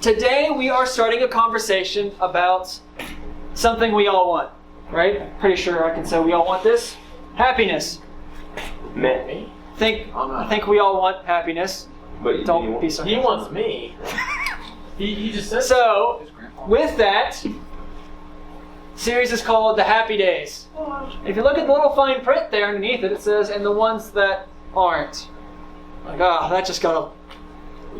today we are starting a conversation about something we all want, right? Pretty sure I can say we all want this. Happiness. Me? I think we all want happiness. But Don't be so. He wants me. He just said So, with that, series is called The Happy Days. If you look at the little fine print there underneath it, it says, and the ones that aren't. Like, that just got a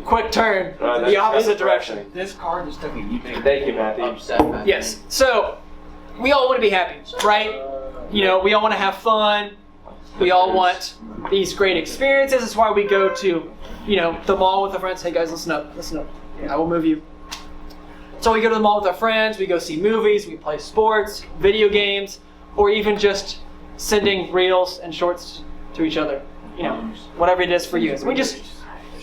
quick turn in the opposite direction. This card just took a Thank you, Matthew. upset. Yes. So, we all want to be happy, right? You know, we all want to have fun. We all want these great experiences. That's why we go to, the mall with our friends. Hey guys, listen up. I will move you. So we go to the mall with our friends. We go see movies. We play sports, video games, or even just sending reels and shorts to each other. Whatever it is for you.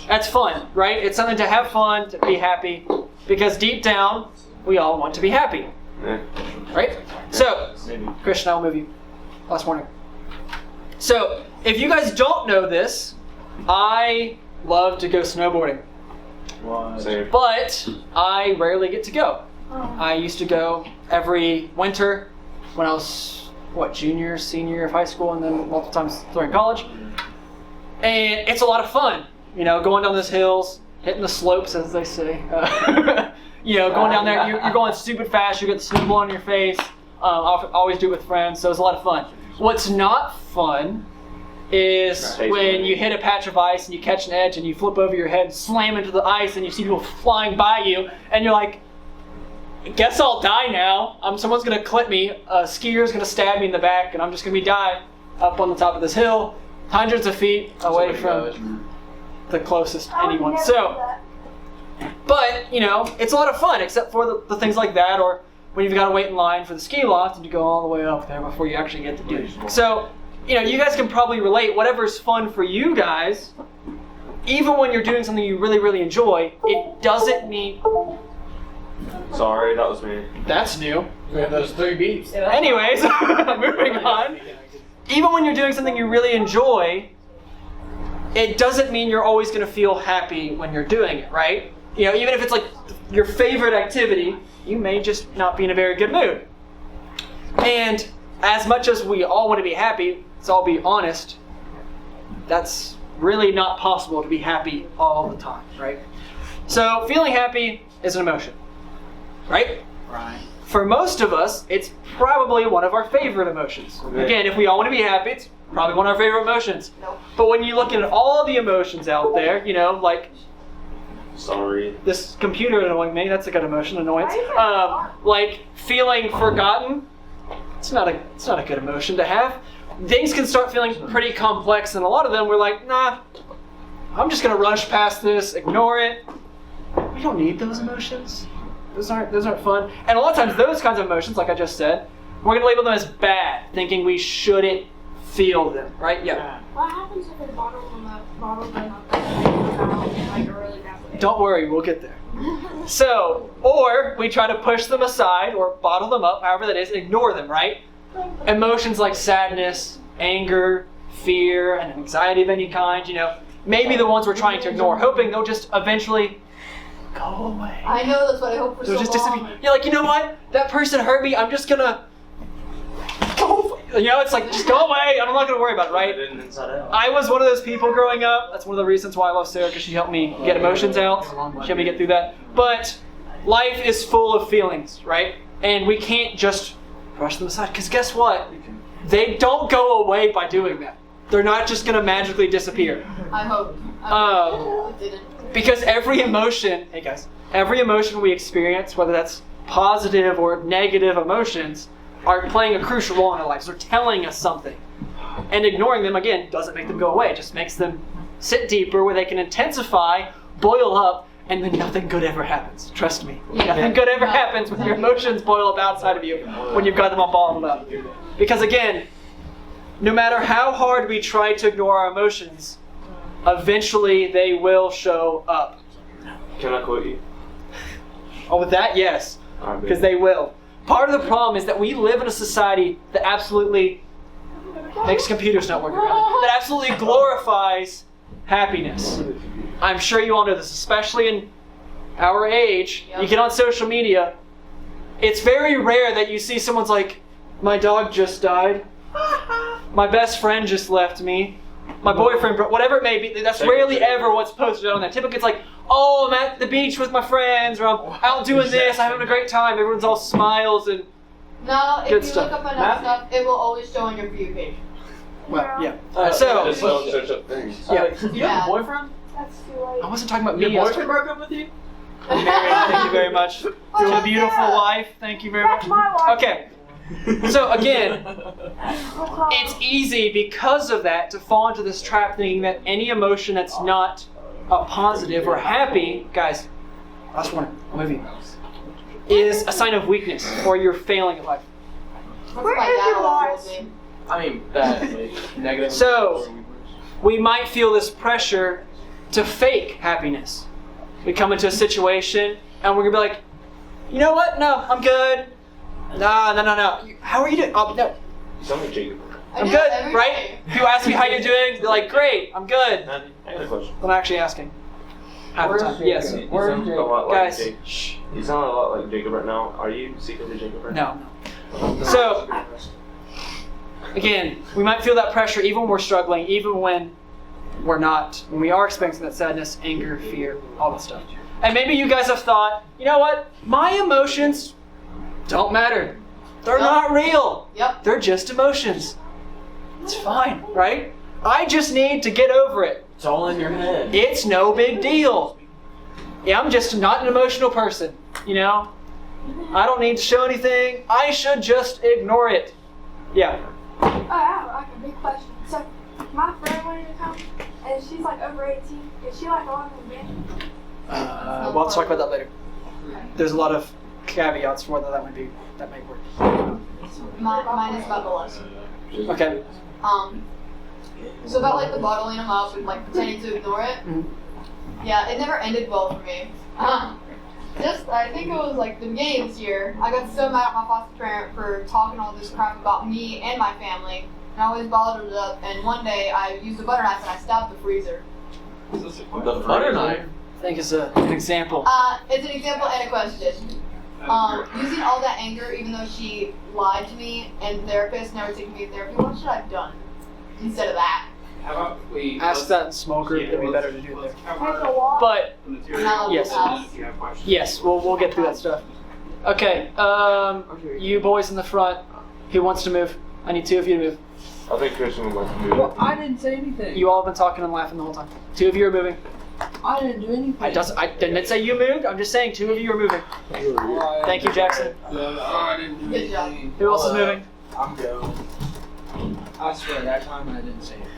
That's fun, right? It's something to have fun, to be happy, because deep down, we all want to be happy. Yeah. Right? So, Christian, I will move you. Last warning. So, if you guys don't know this, I love to go snowboarding. Same. But I rarely get to go. I used to go every winter when I was, junior, senior of high school, and then multiple times during college. And it's a lot of fun, going down those hills, hitting the slopes, as they say. Going down there, you're going stupid fast, you get the snow blowing in your face. I always do it with friends, so it's a lot of fun. What's not fun is when you hit a patch of ice and you catch an edge and you flip over your head, slam into the ice, and you see people flying by you, and you're like, guess I'll die now. Someone's going to clip me, a skier's going to stab me in the back, and I'm just going to be die up on the top of this hill, hundreds of feet away from the closest anyone. So, but, it's a lot of fun, except for the things like that, or when you've got to wait in line for the ski loft and you go all the way up there before you actually get to do it. So, you guys can probably relate. Whatever's fun for you guys, even when you're doing something you really, really enjoy, it doesn't mean... Sorry, that was me. That's new. We have those 3 beats. Anyways, moving on. Even when you're doing something you really enjoy, it doesn't mean you're always going to feel happy when you're doing it, right? Even if it's like your favorite activity, you may just not be in a very good mood. And as much as we all want to be happy, let's all be honest, that's really not possible to be happy all the time, right? So feeling happy is an emotion, right? Right. For most of us, it's probably one of our favorite emotions. Again, if we all want to be happy, it's probably one of our favorite emotions. Nope. But when you look at all the emotions out there, like Sorry. this computer annoying me, that's a good emotion, annoyance. Why is that hard? Like feeling forgotten, it's not a good emotion to have. Things can start feeling pretty complex, and a lot of them we're like, nah, I'm just gonna rush past this, ignore it. We don't need those emotions. Those aren't fun. And a lot of times those kinds of emotions, like I just said, we're gonna label them as bad, thinking we shouldn't feel them, right? Yeah. What happens if I bottle them up like a really bad way? Don't worry, we'll get there. So, or we try to push them aside or bottle them up, however that is, ignore them, right? Emotions like sadness, anger, fear, and anxiety of any kind, maybe the ones we're trying to ignore, hoping they'll just eventually go away. I know, that's what I hope for They'll so just long. disappear. You're like, you know what? That person hurt me. I'm just gonna go. It's like, just go away. I'm not gonna worry about it, right? I was one of those people growing up. That's one of the reasons why I love Sarah, because she helped me get emotions out. She helped me get through that. But life is full of feelings, right? And we can't just brush them aside, because guess what? They don't go away by doing that. They're not just gonna magically disappear. I hope. It didn't. Because every emotion we experience, whether that's positive or negative emotions, are playing a crucial role in our lives. They're telling us something. And ignoring them, again, doesn't make them go away. It just makes them sit deeper, where they can intensify, boil up, and then nothing good ever happens. Trust me. Nothing good ever happens when your emotions boil up outside of you, when you've got them all bottled up. Because again, no matter how hard we try to ignore our emotions, eventually they will show up. Can I quote you? Oh, with that, yes. Because they will. Part of the problem is that we live in a society that absolutely makes computers not work around it, that absolutely glorifies happiness. I'm sure you all know this, especially in our age, you get on social media, it's very rare that you see someone's like, my dog just died, my best friend just left me, my boyfriend, whatever it may be. That's rarely ever what's posted on that. Typically it's like, oh, I'm at the beach with my friends, or I'm out doing this, I'm having a great time, everyone's all smiles and No, if Good you stuff. look up enough stuff, it will always show on your view page. well, yeah. Just So, don't search up things. yeah. You have Yeah. a boyfriend? That's too late. I wasn't talking about Your me. I was boyfriend broke up with you? I'm married. Thank you very much. To a beautiful wife. Thank you very much. That's my wife. Okay. So again, Oh. it's easy because of that to fall into this trap thinking that any emotion that's not a positive or happy, guys, last one, I'll move you, is a sign of weakness or you're failing at life. That's Where my is dad your always voice? told me. I mean, bad. Like, negative. So, we might feel this pressure to fake happiness. We come into a situation and we're gonna be like, you know what? No, I'm good. No. How are you doing? Oh, no, You sound like Jacob. I I'm do good, it every right? day. People ask me how you're doing, they're like, great, I'm good. Andy, I got a question. I'm actually asking. Half the time. Yes. You sound a lot like Guys, Jacob. shh. You sound a lot like Jacob right now. Are you secretly Jacob right now? No. So, again, we might feel that pressure even when we're struggling, even when we're not, when we are experiencing that sadness, anger, fear, all that stuff. And maybe you guys have thought, you know what? My emotions don't matter. They're Yep. not real. Yep. They're just emotions. It's fine, right? I just need to get over it. It's all in your head. It's no big deal. Yeah, I'm just not an emotional person, you know? I don't need to show anything. I should just ignore it. Yeah. I have like a big question. So, my friend wanted to come, and she's like over 18. Is she like on the bench? Well, let's talk about that later. There's a lot of caveats for whether that might work. Mine is about the lesson. Okay. So about like the bottling them up and like pretending to ignore it. Mhm. Yeah, it never ended well for me. I think it was like the beginning of this year. I got so mad at my foster parent for talking all this crap about me and my family, and I always bottled it up. And one day I used a butter knife and I stabbed the freezer. The Butter knife. I think it's an example. It's an example and a question. Using all that anger, even though she lied to me and therapists never taken me to therapy, what should I have done instead of that? How about we Ask that in small group. It'd be better to do there. Take a walk. But Now Yes. pass. You have questions? yes, we'll get through that stuff. Okay. You boys in the front. Who wants to move? I need two of you to move. I think Christian would like to move. Well, I didn't say anything. You all have been talking and laughing the whole time. Two of you are moving. I didn't do anything. I didn't say you moved. I'm just saying two of you are moving. Thank you, Jackson. I didn't do Good job. anything. Who else is moving? I'm going. I swear that time I didn't say anything.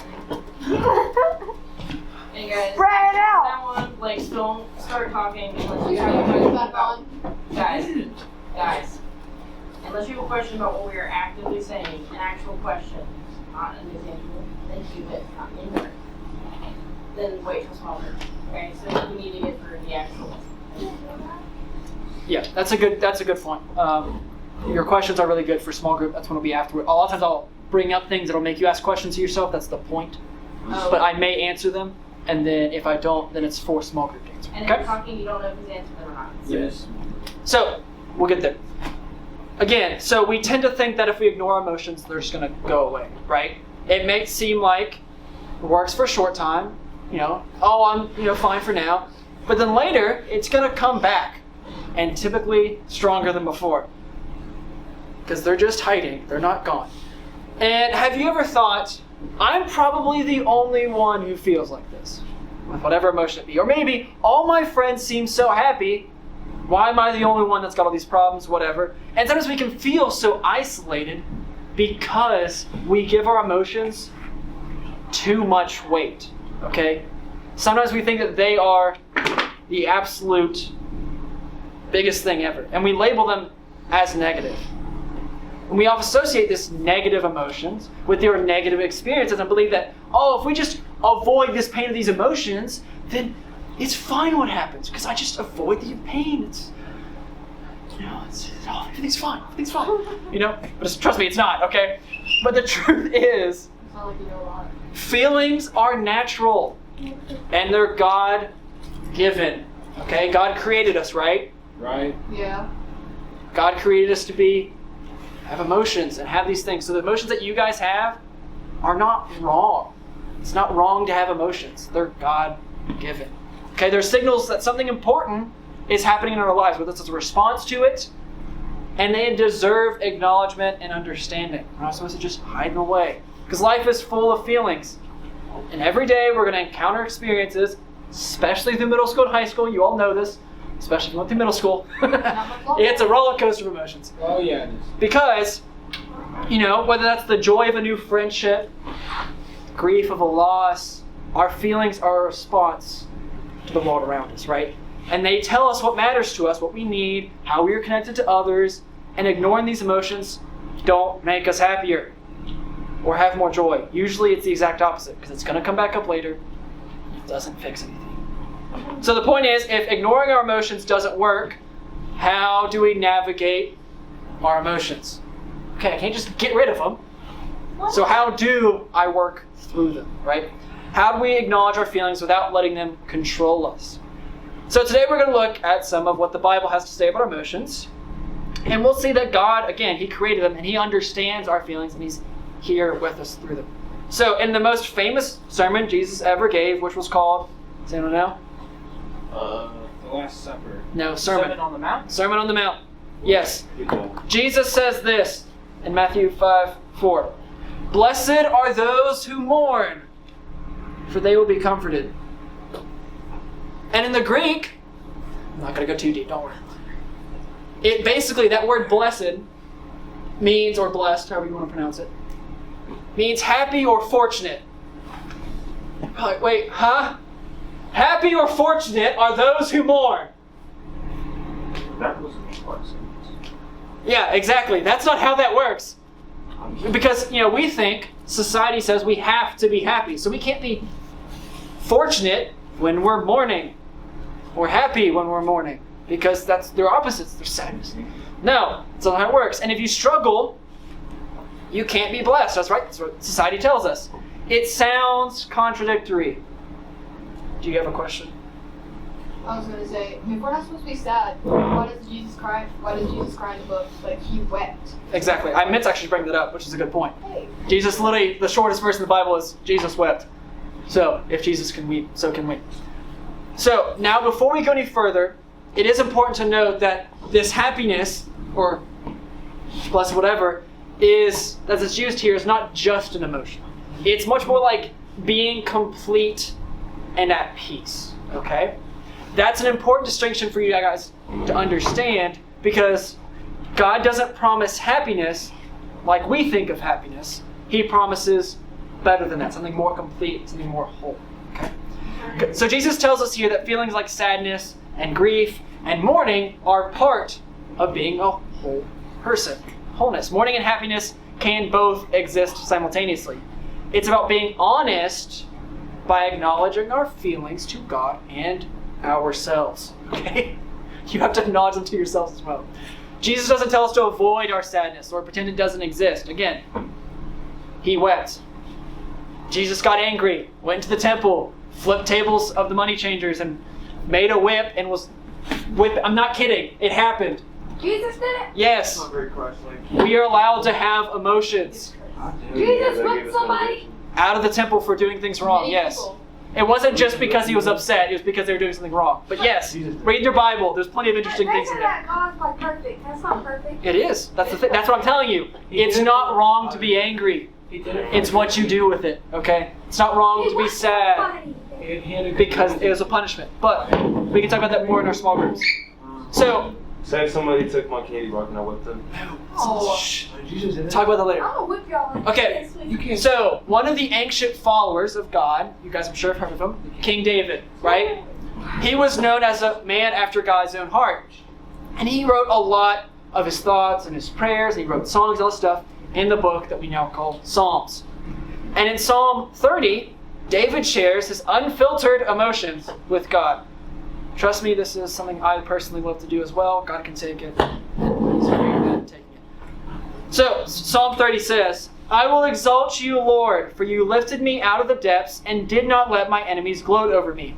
Hey guys, Spread it out. that one, like, don't start talking unless you You have a have question that about, on. guys, unless you have a question about what we are actively saying, an actual question, not an example, thank you, but not ignorant, then wait till small group, okay? So we need to get through the actual. Yeah, that's a good point. Your questions are really good for small group. That's when it'll be afterward. A lot of times I'll bring up things that'll make you ask questions to yourself. That's the point. Oh. But I may answer them, and then if I don't, then it's for small group to answer. And if you're Okay. talking, you don't know if he's answered them or not. Yes. So we'll get there. Again, so we tend to think that if we ignore emotions, they're just gonna go away, right? It may seem like it works for a short time. You know, oh, I'm fine for now, but then later it's gonna come back, and typically stronger than before. Because they're just hiding, they're not gone. And have you ever thought, I'm probably the only one who feels like this, with whatever emotion it be? Or maybe all my friends seem so happy, why am I the only one that's got all these problems, whatever? And sometimes we can feel so isolated because we give our emotions too much weight, okay? Sometimes we think that they are the absolute biggest thing ever, and we label them as negative. And we often associate this negative emotions with your negative experiences and believe that, oh, if we just avoid this pain of these emotions, then it's fine what happens because I just avoid the pain. It's everything's fine. Everything's fine. But trust me, it's not, okay? But the truth is, Sound like you know a lot. feelings are natural and they're God-given. Okay, God created us, right? Right. Yeah. God created us to have emotions and have these things. So the emotions that you guys have are not wrong. It's not wrong to have emotions. They're God-given. Okay, they're signals that something important is happening in our lives, whether it's a response to it, and they deserve acknowledgement and understanding. We're not supposed to just hide them away. Because life is full of feelings. And every day we're going to encounter experiences, especially through middle school and high school. You all know this, especially if you went through middle school. It's a roller coaster of emotions. Oh yeah, it is. Because, whether that's the joy of a new friendship, grief of a loss, our feelings are a response to the world around us, right? And they tell us what matters to us, what we need, how we are connected to others, and ignoring these emotions don't make us happier or have more joy. Usually it's the exact opposite, because it's going to come back up later. It doesn't fix anything. So the point is, if ignoring our emotions doesn't work, how do we navigate our emotions? Okay, I can't just get rid of them. So how do I work through them, right? How do we acknowledge our feelings without letting them control us? So today we're going to look at some of what the Bible has to say about our emotions. And we'll see that God, again, He created them and He understands our feelings and He's here with us through them. So in the most famous sermon Jesus ever gave, which was called, does anyone know? The Last Supper. No, Sermon. Sermon on the Mount? Sermon on the Mount. Yes. Jesus says this in Matthew 5:4. Blessed are those who mourn, for they will be comforted. And in the Greek, I'm not going to go too deep, don't worry. It basically, that word blessed means, or blessed, however you want to pronounce it, means happy or fortunate. Like, wait, huh? Happy or fortunate are those who mourn. That was a blessing. Yeah, exactly. That's not how that works. Because, we think, society says we have to be happy. So we can't be fortunate when we're mourning. Or happy when we're mourning. Because they're opposites. They're sadness. No, that's not how it works. And if you struggle, you can't be blessed. That's right. That's what society tells us. It sounds contradictory. Do you have a question? I was going to say, if we're not supposed to be sad, why does Jesus cry? Why does Jesus cry in the book? Like, He wept. Exactly. I meant to actually bring that up, which is a good point. Hey. Jesus, literally, the shortest verse in the Bible is, Jesus wept. So, if Jesus can weep, so can we. So, now before we go any further, it is important to note that this happiness, or blessed whatever, as it's used here, is not just an emotion. It's much more like being complete and at peace. Okay? That's an important distinction for you guys to understand, because God doesn't promise happiness like we think of happiness. He promises better than that, something more complete, something more whole. Okay? So Jesus tells us here that feelings like sadness and grief and mourning are part of being a whole person. Wholeness. Mourning and happiness can both exist simultaneously. It's about being honest by acknowledging our feelings to God and ourselves. Okay? You have to acknowledge them to yourselves as well. Jesus doesn't tell us to avoid our sadness or pretend it doesn't exist. Again, He wept. Jesus got angry, went to the temple, flipped tables of the money changers, and made a whip and was whipped. I'm not kidding. It happened. Jesus did it? Yes. Not very Christ-like. We are allowed to have emotions. Jesus whipped somebody? Out of the temple for doing things wrong. Many Yes. people. It wasn't just because He was upset. It was because they were doing something wrong. But yes, read your Bible. There's plenty of interesting They things say in there. that God's like perfect. That's not perfect. It is. That's the thing. That's what I'm telling you. It's not wrong to be angry. He did it. It's what you do with it. Okay? It's not wrong He to be whipped sad somebody. He had a good because point. it was a punishment. But we can talk about that more in our small groups. So, Say if somebody took my candy bar and I whipped them. Oh. shh, Jesus did it. talk about that later. I'm gonna whip y'all. Okay. This week. You can't. So, one of the ancient followers of God, you guys I'm sure have heard of him, King David, right? He was known as a man after God's own heart. And he wrote a lot of his thoughts and his prayers, and he wrote songs and all this stuff in the book that we now call Psalms. And in Psalm 30, David shares his unfiltered emotions with God. Trust me, this is something I personally love to do as well. God can take it. He's very good at taking it. So, Psalm 30 says, I will exalt you, Lord, for you lifted me out of the depths and did not let my enemies gloat over me.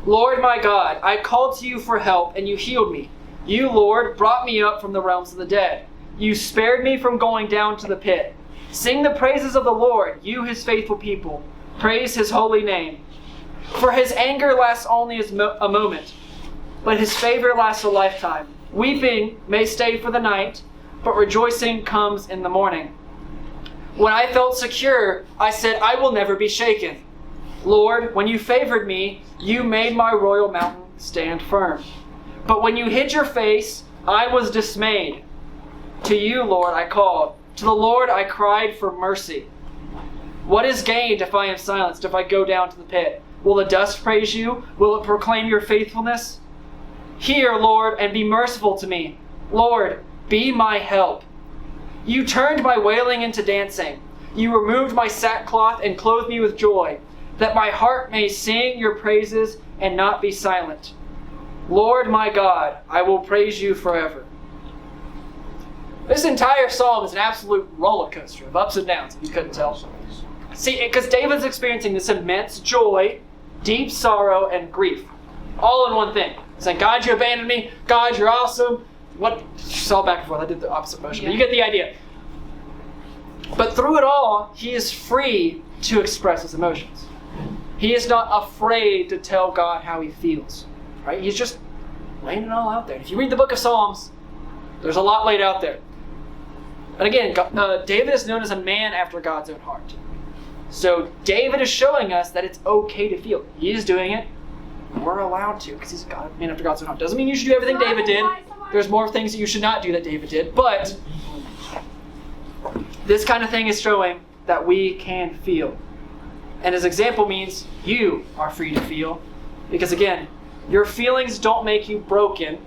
Lord my God, I called to you for help, and you healed me. You, Lord, brought me up from the realms of the dead. You spared me from going down to the pit. Sing the praises of the Lord, you his faithful people. Praise his holy name. For his anger lasts only a moment, but his favor lasts a lifetime. Weeping may stay for the night, but rejoicing comes in the morning. When I felt secure, I said, I will never be shaken. Lord, when you favored me, you made my royal mountain stand firm. But when you hid your face, I was dismayed. To you, Lord, I called. To the Lord I cried for mercy. What is gained if I am silenced, if I go down to the pit? Will the dust praise you? Will it proclaim your faithfulness? Hear, Lord, and be merciful to me. Lord, be my help. You turned my wailing into dancing. You removed my sackcloth and clothed me with joy, that my heart may sing your praises and not be silent. Lord my God, I will praise you forever. This entire psalm is an absolute roller coaster of ups and downs, if you couldn't tell. See, because David's experiencing this immense joy, deep sorrow, and grief, all in one thing. Saying, God, you abandoned me. God, you're awesome. What? It's all back and forth. I did the opposite motion, but you get the idea. But through it all, he is free to express his emotions. He is not afraid to tell God how he feels. Right? He's just laying it all out there. If you read the book of Psalms, there's a lot laid out there. And again, David is known as a man after God's own heart. So David is showing us that it's okay to feel. He is doing it. We're allowed to, because he's a man after God's own heart. Doesn't mean you should do everything David did. There's more things that you should not do that David did. But this kind of thing is showing that we can feel. And his example means you are free to feel. Because again, your feelings don't make you broken.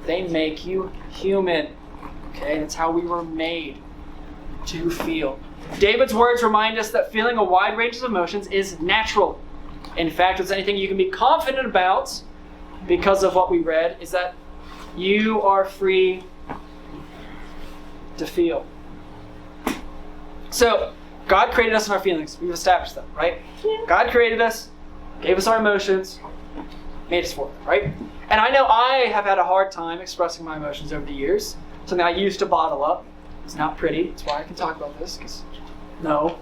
They make you human. Okay, that's how we were made to feel. David's words remind us that feeling a wide range of emotions is natural. In fact, if there's anything you can be confident about, because of what we read, is that you are free to feel. So, God created us in our feelings. We've established that, right? God created us, gave us our emotions, made us for it, right? And I know I have had a hard time expressing my emotions over the years. Something I used to bottle up. It's not pretty. That's why I can talk about this, because no.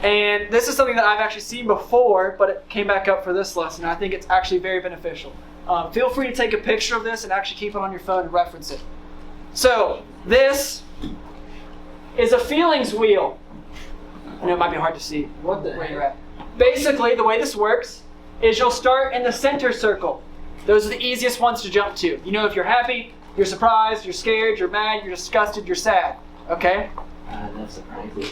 And this is something that I've actually seen before, but it came back up for this lesson. I think it's actually very beneficial. Feel free to take a picture of this and actually keep it on your phone and reference it. So, this is a feelings wheel. I know it might be hard to see What the where heck? you're at. Basically, the way this works is you'll start in the center circle. Those are the easiest ones to jump to. You know, if you're happy, you're surprised, you're scared, you're mad, you're disgusted, you're sad. Okay? That's surprising.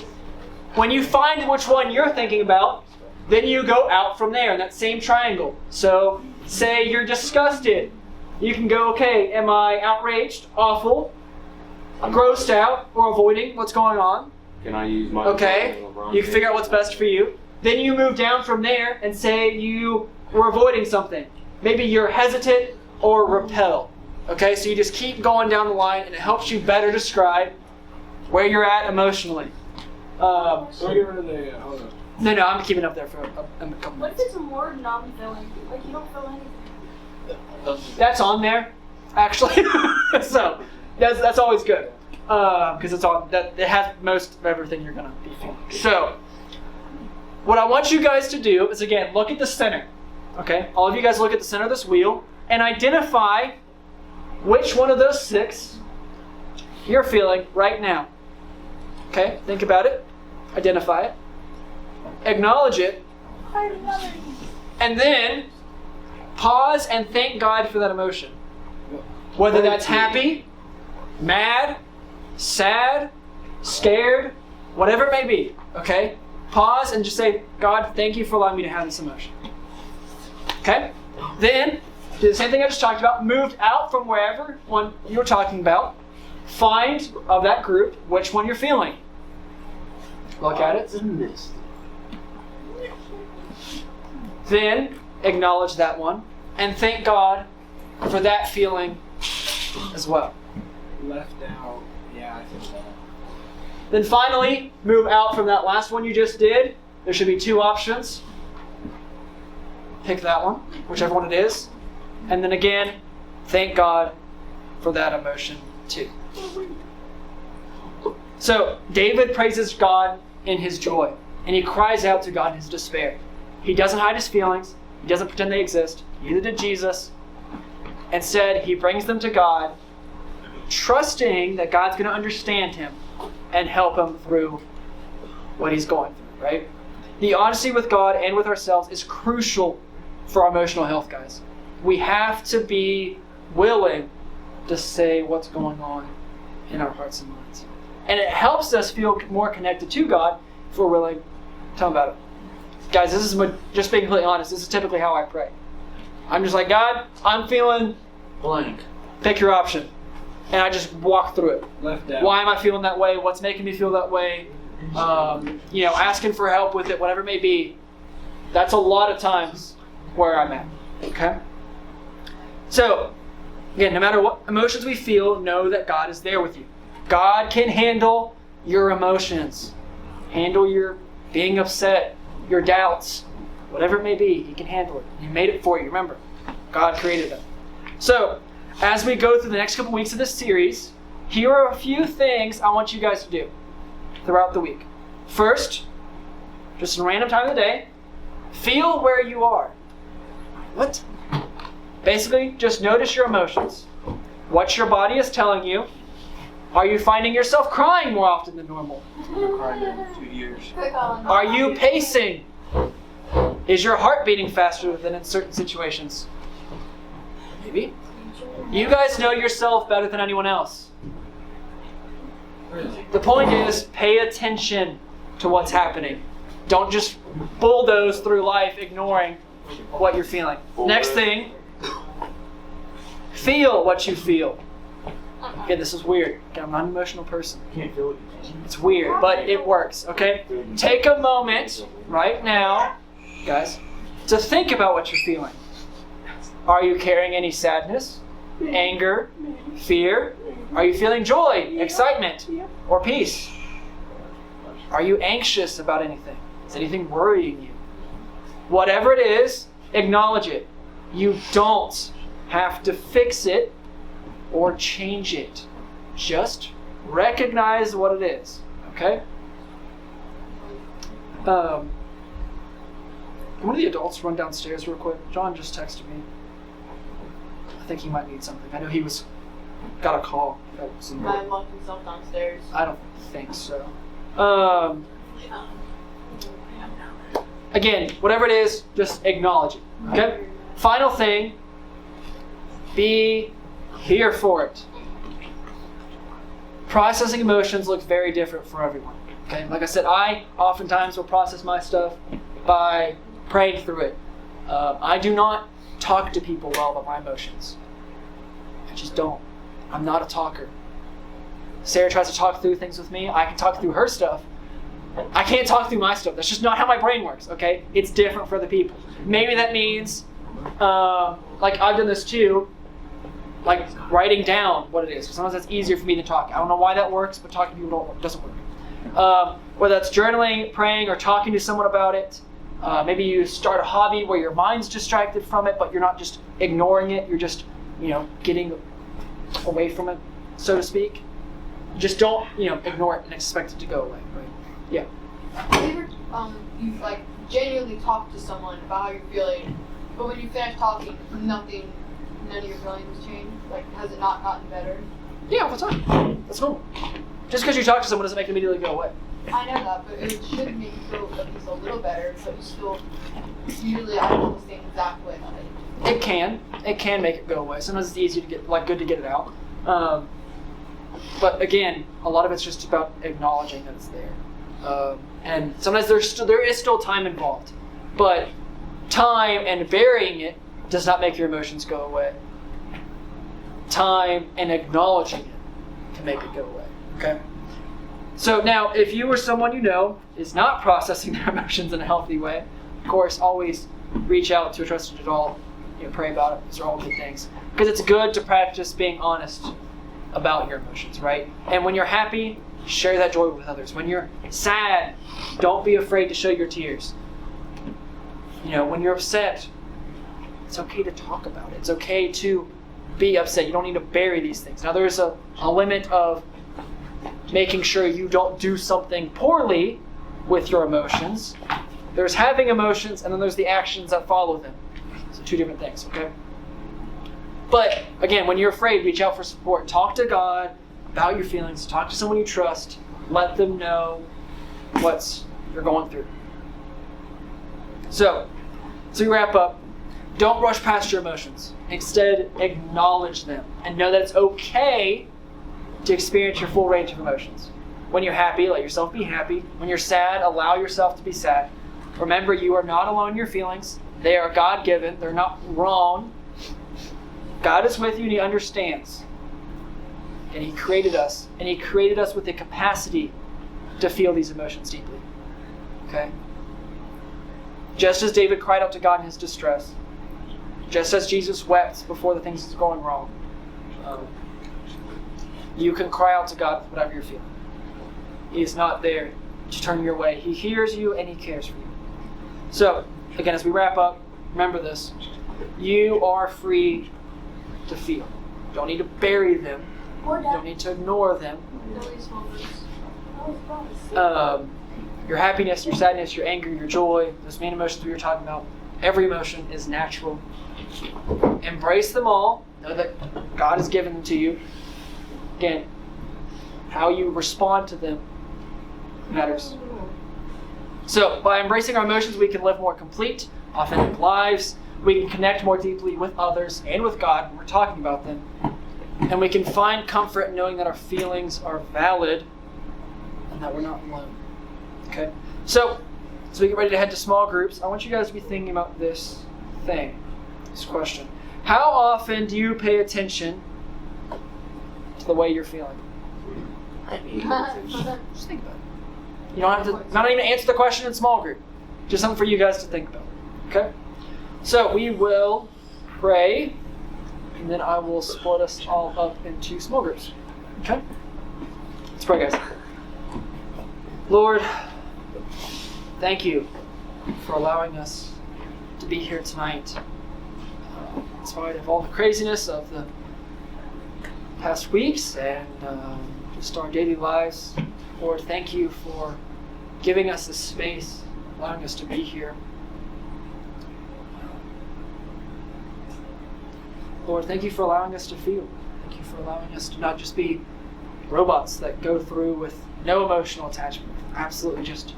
When you find which one you're thinking about, then you go out from there in that same triangle. So, say you're disgusted. You can go, okay, am I outraged, awful, grossed out, or avoiding what's going on? Can I use my Okay, you can figure out what's best for you. Then you move down from there and say you were avoiding something. Maybe you're hesitant or repel. Okay, so you just keep going down the line, and it helps you better describe where you're at emotionally. So get rid of the, hold on. No, I'm keeping it up there for a couple What if minutes. it's a more numb feeling? Like you don't feel anything. That's on there, actually. So that's always good because it's on. That it has most of everything you're gonna be feeling. So what I want you guys to do is again look at the center. Okay, all of you guys look at the center of this wheel and identify which one of those 6 you're feeling right now. Okay, think about it, identify it, acknowledge it, and then pause and thank God for that emotion. Whether that's happy, mad, sad, scared, whatever it may be, okay? Pause and just say, God, thank you for allowing me to have this emotion. Okay? Then, do the same thing I just talked about, moved out from wherever one you were talking about, find of that group which one you're feeling. Look at it. Then, acknowledge that one, and thank God for that feeling as well. Left out. Yeah, I think that. Then finally, move out from that last one you just did. There should be 2 options. pick that one, whichever one it is. And then again, thank God for that emotion too. So David praises God in his joy, and he cries out to God in his despair. He doesn't hide his feelings. He doesn't pretend they exist. Neither did Jesus. Instead, he brings them to God, trusting that God's going to understand him and help him through what he's going through, right? The honesty with God and with ourselves is crucial for our emotional health, guys. We have to be willing to say what's going on in our hearts and minds. And it helps us feel more connected to God if we're willing to tell him about it. Guys, this is just being completely honest. This is typically how I pray. I'm just like, God, I'm feeling Blank. pick your option. And I just walk through it. Left out. Why am I feeling that way? What's making me feel that way? Asking for help with it, whatever it may be. That's a lot of times where I'm at. Okay? So, again, no matter what emotions we feel, know that God is there with you. God can handle your emotions. Handle your being upset, your doubts, whatever it may be. He can handle it. He made it for you. Remember, God created them. So, as we go through the next couple weeks of this series, here are a few things I want you guys to do throughout the week. First, just a random time of the day, feel where you are. What? Basically, just notice your emotions. What your body is telling you. Are you finding yourself crying more often than normal? Cried every 2 years. Are you pacing? Is your heart beating faster than in certain situations? Maybe. You guys know yourself better than anyone else. The point is, pay attention to what's happening. Don't just bulldoze through life ignoring what you're feeling. Next thing, feel what you feel. Okay, this is weird. Okay, I'm not an emotional person. Can't feel it. It's weird, but it works, okay? Take a moment right now, guys, to think about what you're feeling. Are you carrying any sadness, anger, fear? Are you feeling joy, excitement, or peace? Are you anxious about anything? Is anything worrying you? Whatever it is, acknowledge it. You don't have to fix it or change it. Just recognize what it is, okay? Can one of the adults run downstairs real quick? John just texted me. I think he might need something. I know he got a call. I locked himself downstairs. I don't think so. Again, whatever it is, just acknowledge it. Okay? Final thing, be here for it. Processing emotions looks very different for everyone. Okay? Like I said, I oftentimes will process my stuff by praying through it. I do not talk to people well about my emotions. I just don't. I'm not a talker. Sarah tries to talk through things with me. I can talk through her stuff. I can't talk through my stuff. That's just not how my brain works, okay? It's different for other people. Maybe that means, like I've done this too, like writing down what it is. Sometimes that's easier for me than talking. I don't know why that works, but talking to people doesn't work. Whether that's journaling, praying, or talking to someone about it. Maybe you start a hobby where your mind's distracted from it, but you're not just ignoring it. You're just, getting away from it, so to speak. Just don't, ignore it and expect it to go away, right? Yeah. Have you ever, you've genuinely talked to someone about how you're feeling, but when you finish talking, none of your feelings change? Has it not gotten better? Yeah, all the time. That's normal. Just because you talk to someone doesn't make it immediately go away. I know that, but it should make you feel at least a little better, but you still usually I feel the same exact way about it. It can make it go away. Sometimes it's easy to get, good to get it out. But again, a lot of it's just about acknowledging that it's there. And sometimes there is still time involved, but time and burying it does not make your emotions go away. Time and acknowledging it can make it go away. Okay. So now, if you or someone you know is not processing their emotions in a healthy way, of course, always reach out to a trusted adult. Pray about it. These are all good things because it's good to practice being honest about your emotions, right? And when you're happy, share that joy with others. When you're sad, don't be afraid to show your tears. When you're upset, It's okay to talk about it. It's okay to be upset. You don't need to bury these things. Now, there's a limit of making sure you don't do something poorly with your emotions. There's having emotions, and then there's the actions that follow them. So 2 different things, okay? But, again, when you're afraid, reach out for support. Talk to God about your feelings. Talk to someone you trust. Let them know what you're going through. So we wrap up. Don't rush past your emotions. Instead, acknowledge them and know that it's okay to experience your full range of emotions. When you're happy, let yourself be happy. When you're sad, allow yourself to be sad. Remember, you are not alone in your feelings. They are God-given. They're not wrong. God is with you and He understands. And He created us. And He created us with the capacity to feel these emotions deeply. Okay? Just as David cried out to God in his distress, just as Jesus wept before the things were going wrong, you can cry out to God with whatever you're feeling. He is not there to turn your way. He hears you and He cares for you. So, again, as we wrap up, remember this. You are free to feel. You don't need to bury them. You don't need to ignore them. Your happiness, your sadness, your anger, your joy, those main emotions we were talking about, every emotion is natural. Embrace them all. Know that God has given them to you. Again, how you respond to them matters. So, by embracing our emotions, we can live more complete, authentic lives. We can connect more deeply with others and with God when we're talking about them. And we can find comfort in knowing that our feelings are valid and that we're not alone. Okay? So, as we get ready to head to small groups, I want you guys to be thinking about this question. How often do you pay attention to the way you're feeling? Just think about it. You don't have to, not even answer the question in small group. Just something for you guys to think about. Okay? So, we will pray, and then I will split us all up into small groups. Okay? Let's pray, guys. Lord, thank you for allowing us to be here tonight. In spite of all the craziness of the past weeks and just our daily lives, Lord, thank you for giving us this space, allowing us to be here. Lord, thank you for allowing us to feel. Thank you for allowing us to not just be robots that go through with no emotional attachment. Absolutely just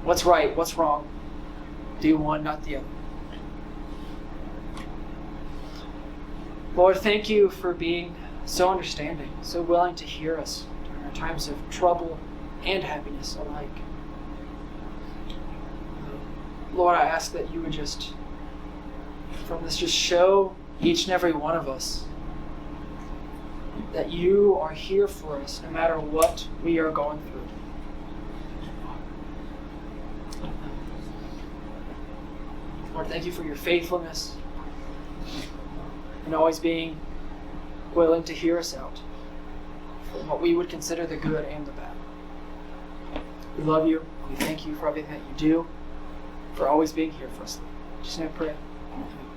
what's right, what's wrong. Do one, not the other. Lord, thank you for being so understanding, so willing to hear us during our times of trouble and happiness alike. Lord, I ask that you would just, from this, just show each and every one of us that you are here for us no matter what we are going through. Lord, thank you for your faithfulness and always being willing to hear us out from what we would consider the good and the bad. We love you. We thank you for everything that you do, for always being here for us. Just now pray. Amen.